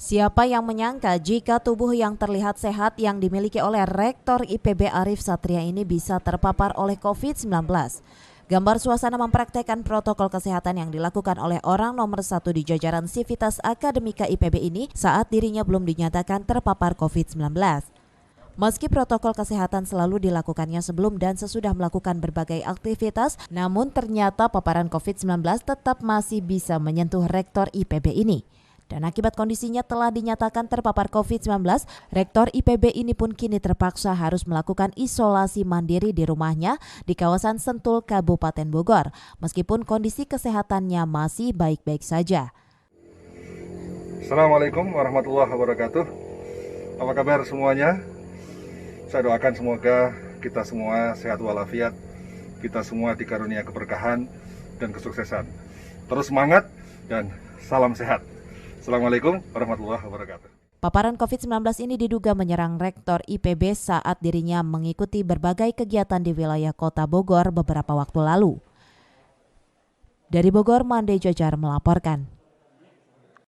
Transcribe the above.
Siapa yang menyangka jika tubuh yang terlihat sehat yang dimiliki oleh Rektor IPB Arif Satria ini bisa terpapar oleh COVID-19. Gambar suasana mempraktekkan protokol kesehatan yang dilakukan oleh orang nomor 1 di jajaran Sivitas Akademika IPB ini saat dirinya belum dinyatakan terpapar COVID-19. Meski protokol kesehatan selalu dilakukannya sebelum dan sesudah melakukan berbagai aktivitas, namun ternyata paparan COVID-19 tetap masih bisa menyentuh Rektor IPB ini. Dan akibat kondisinya telah dinyatakan terpapar COVID-19, Rektor IPB ini pun kini terpaksa harus melakukan isolasi mandiri di rumahnya di kawasan Sentul, Kabupaten Bogor, meskipun kondisi kesehatannya masih baik-baik saja. Assalamualaikum warahmatullahi wabarakatuh. Apa kabar semuanya? Saya doakan semoga kita semua sehat walafiat, kita semua dikarunia keberkahan dan kesuksesan. Terus semangat dan salam sehat. Assalamualaikum warahmatullahi wabarakatuh. Paparan COVID-19 ini diduga menyerang Rektor IPB saat dirinya mengikuti berbagai kegiatan di wilayah Kota Bogor beberapa waktu lalu. Dari Bogor, Mande Jojar melaporkan.